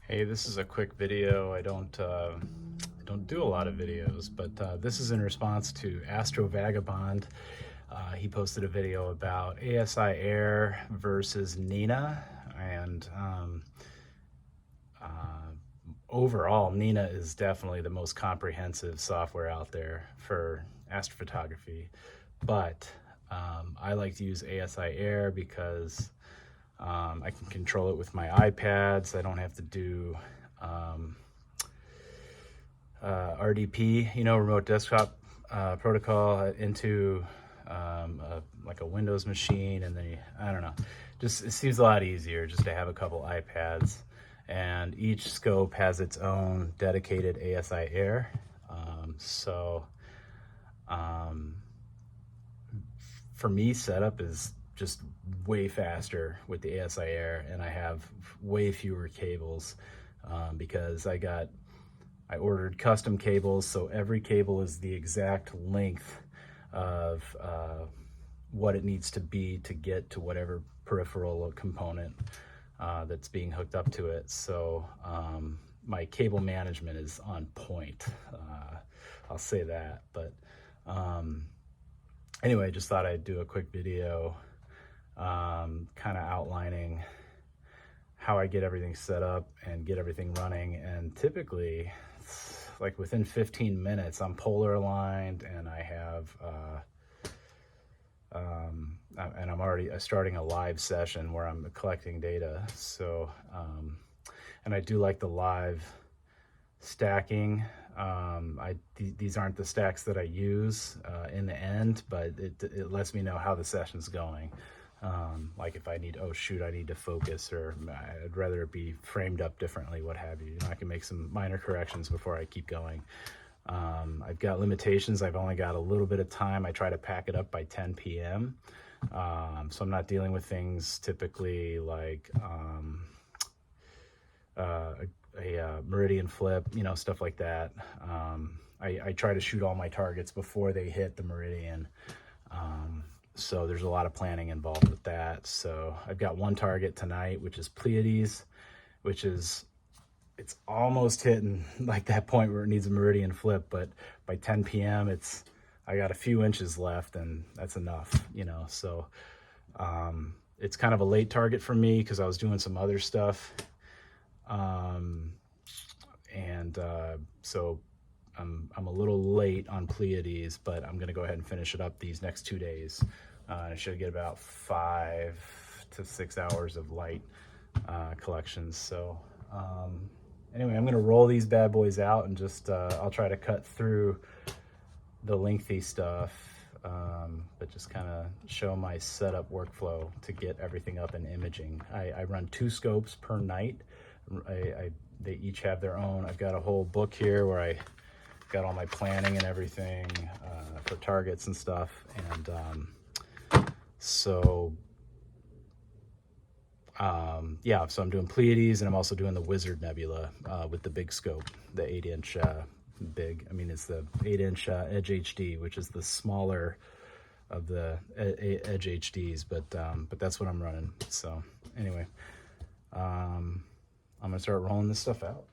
Hey, this is a quick video. I don't do a lot of videos, but this is in response to Astro Vagabond. He posted a video about ASIAIR versus Nina, and overall, Nina is definitely the most comprehensive software out there for astrophotography. But I like to use ASIAIR because I can control it with my iPads. I don't have to do RDP, remote desktop protocol into like a Windows machine, and then I don't know. Just it seems a lot easier just to have a couple iPads, and each scope has its own dedicated ASIAIR. So for me, setup is just way faster with the ASIAIR, and I have way fewer cables because I ordered custom cables, so every cable is the exact length of what it needs to be to get to whatever peripheral component that's being hooked up to it. So my cable management is on point. I'll say that. But anyway, just thought I'd do a quick video kind of outlining how I get everything set up and get everything running. And typically, like within 15 minutes, I'm polar aligned, and I have and I'm already starting a live session where I'm collecting data. So and I do like the live stacking. These aren't the stacks that I use in the end, but it lets me know how the session's going. Like if I need, oh shoot, I need to focus, or I'd rather it be framed up differently, what have you. I can make some minor corrections before I keep going. I've got limitations. I've only got a little bit of time. I try to pack it up by 10 p.m. So I'm not dealing with things typically like a meridian flip, stuff like that. I try to shoot all my targets before they hit the meridian. So there's a lot of planning involved with that. So I've got one target tonight, which is Pleiades, it's almost hitting like that point where it needs a meridian flip, but by 10 p.m. I got a few inches left, and that's enough, So it's kind of a late target for me because I was doing some other stuff. So I'm a little late on Pleiades, but I'm going to go ahead and finish it up these next 2 days. I should get about 5 to 6 hours of light collections. So anyway, I'm going to roll these bad boys out, and just I'll try to cut through the lengthy stuff, but just kind of show my setup workflow to get everything up in imaging. I run 2 scopes per night. They each have their own. I've got a whole book here where I got all my planning and everything for targets and stuff. And yeah, so I'm doing Pleiades, and I'm also doing the Wizard Nebula with the big scope, the 8-inch it's the 8-inch Edge HD, which is the smaller of the Edge HDs, but that's what I'm running. So anyway, I'm gonna start rolling this stuff out.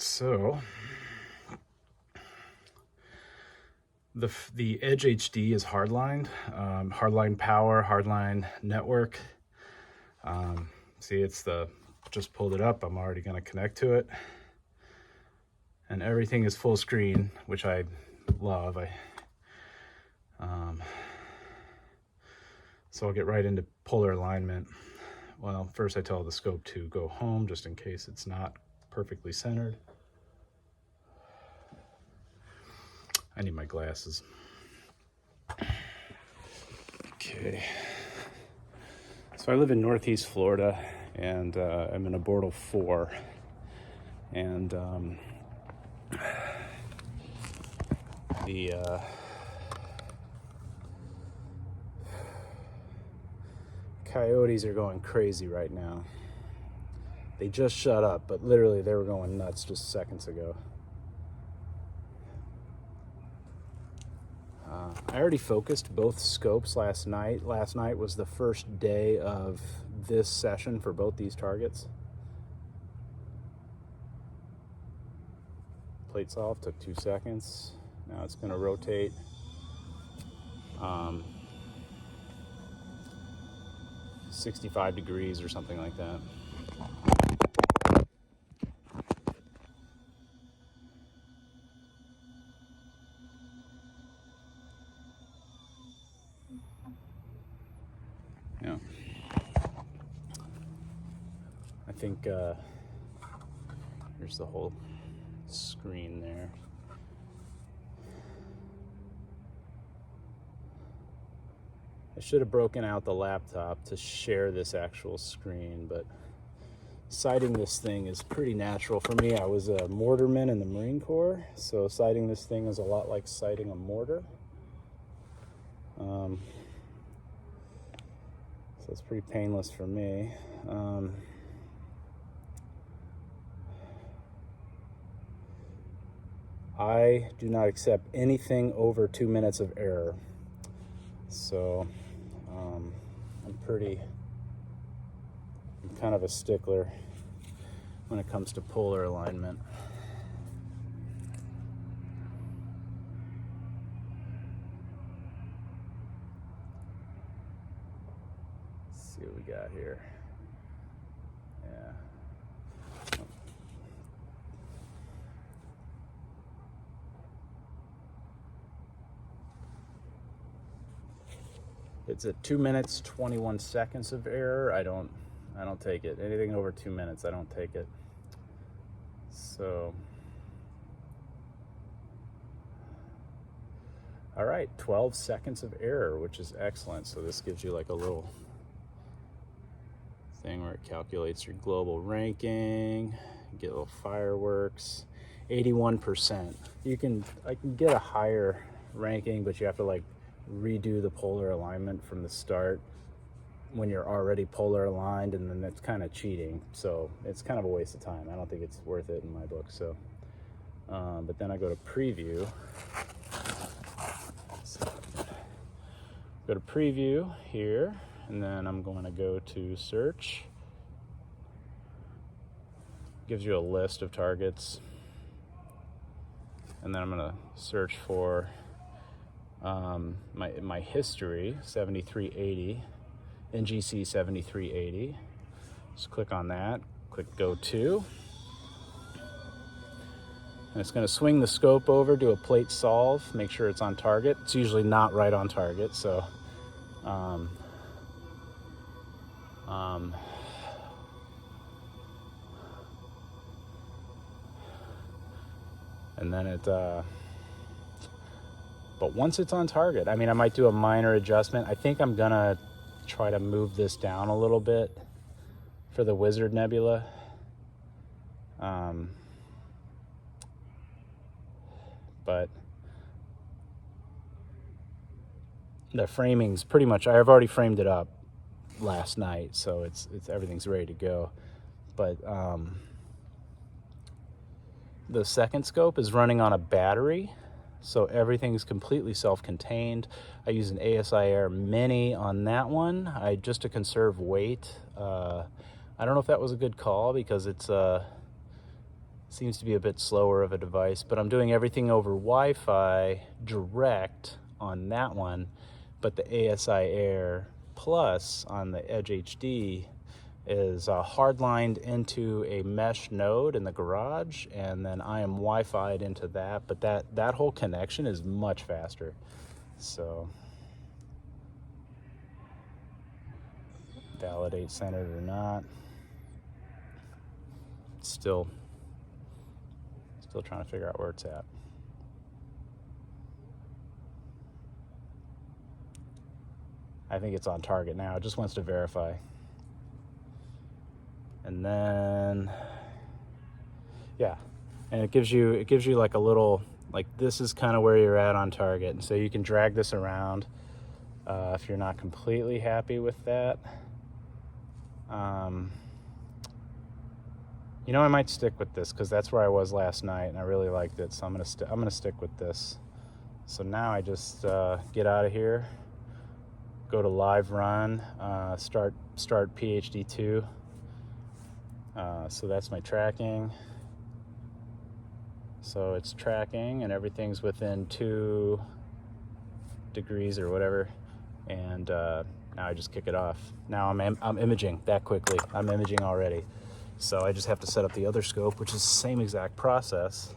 So the Edge HD is hardlined, hardline power, hardline network. See, it's just pulled it up. I'm already going to connect to it. And everything is full screen, which I love. So I'll get right into polar alignment. Well, first I tell the scope to go home just in case it's not perfectly centered. I need my glasses. Okay. So I live in Northeast Florida, and I'm in a Bortle 4. And the coyotes are going crazy right now. They just shut up, but literally they were going nuts just seconds ago. I already focused both scopes last night. Last night was the first day of this session for both these targets. Plate solve took 2 seconds. Now it's going to rotate. 65 degrees or something like that. Yeah. I think here's the whole screen there. I should have broken out the laptop to share this actual screen, but sighting this thing is pretty natural for me. I was a mortarman in the Marine Corps, so sighting this thing is a lot like sighting a mortar. So it's pretty painless for me. I do not accept anything over 2 minutes of error. So I'm kind of a stickler when it comes to polar alignment. Let's see what we got here. Yeah. It's at 2 minutes, 21 seconds of error. I don't take it. Anything over 2 minutes, I don't take it. So, all right, 12 seconds of error, which is excellent. So this gives you like a little thing where it calculates your global ranking. You get little fireworks. 81%. I can get a higher ranking, but you have to like redo the polar alignment from the start when you're already polar aligned, and then that's kind of cheating, so it's kind of a waste of time. I don't think it's worth it in my book. So but then I go to preview. So, go to preview here, and then I'm going to go to search. Gives you a list of targets, and then I'm going to search for my history, 7380, NGC 7380. Just click on that, click go to, and it's going to swing the scope over, do a plate solve, make sure it's on target. It's usually not right on target, so and then it but once it's on target, I mean, I might do a minor adjustment. I think I'm gonna try to move this down a little bit for the Wizard Nebula. But the framing's pretty much, I've already framed it up last night, so it's everything's ready to go. But the second scope is running on a battery, so everything's completely self-contained. I use an ASIAIR Mini on that one, just to conserve weight. I don't know if that was a good call, because it's seems to be a bit slower of a device, but I'm doing everything over Wi-Fi direct on that one, but the ASIAIR Plus on the Edge HD is hardlined into a mesh node in the garage, and then I am Wi-Fi'd into that, but that whole connection is much faster. So validate centered or not, still trying to figure out where it's at. I think it's on target now. It just wants to verify. And then, yeah, and it gives you like a little, like, this is kind of where you're at on target, and so you can drag this around if you're not completely happy with that. You know, I might stick with this because that's where I was last night and I really liked it, so I'm gonna stick with this. So now I just get out of here, go to live run, start PhD2. So that's my tracking. So it's tracking and everything's within 2 degrees or whatever, and now I just kick it off. Now I'm imaging that quickly. I'm imaging already. So I just have to set up the other scope, which is the same exact process.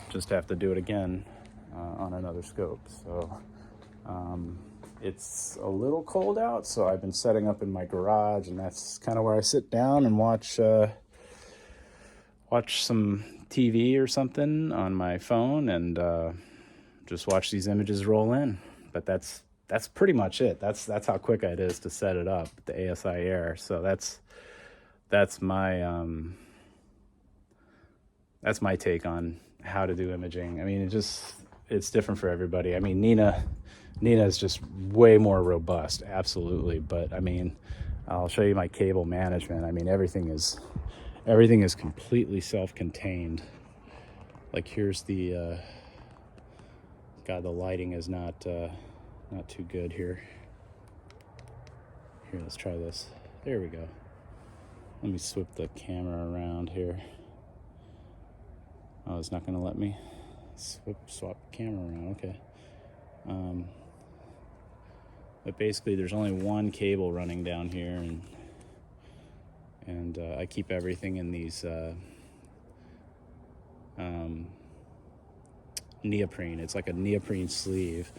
Just have to do it again on another scope. So it's a little cold out, so I've been setting up in my garage, and that's kind of where I sit down and watch some TV or something on my phone, and just watch these images roll in. But that's pretty much it. That's how quick it is to set it up, the ASIAIR. So that's my take on how to do imaging. I mean, it's different for everybody. I mean, Nina is just way more robust, absolutely. But I mean, I'll show you my cable management. I mean, everything is completely self-contained. Like, here's the God, the lighting is not too good here. Here, let's try this. There we go. Let me swip the camera around here. Oh, it's not gonna let me swap the camera around. Okay. But basically there's only one cable running down here, and I keep everything in these neoprene. It's like a neoprene sleeve.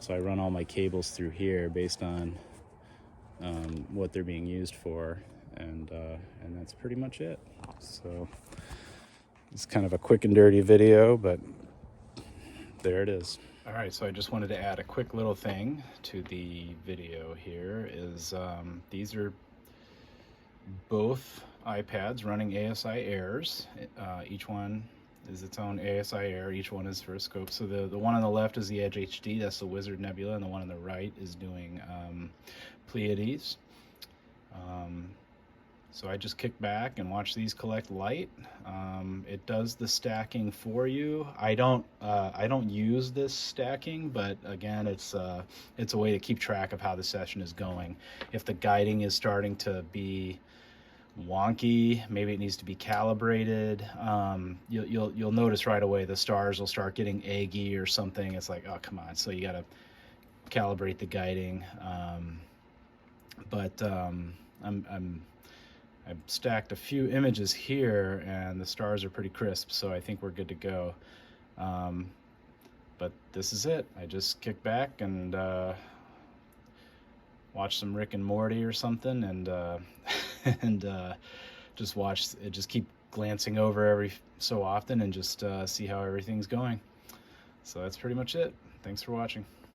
So I run all my cables through here based on what they're being used for, and that's pretty much it. So it's kind of a quick and dirty video, but there it is. All right, so I just wanted to add a quick little thing to the video here. Is these are both iPads running ASIAIRs. Each one is its own ASIAIR. Each one is for a scope. So the one on the left is the Edge HD, that's the Wizard Nebula, and the one on the right is doing Pleiades. So I just kick back and watch these collect light. It does the stacking for you. I don't use this stacking, but again, it's a way to keep track of how the session is going. If the guiding is starting to be wonky, maybe it needs to be calibrated. You'll notice right away the stars will start getting eggy or something. It's like, oh, come on. So you got to calibrate the guiding. I've stacked a few images here, and the stars are pretty crisp, so I think we're good to go. But this is it. I just kick back and watch some Rick and Morty or something, and just keep glancing over every so often and just see how everything's going. So that's pretty much it. Thanks for watching.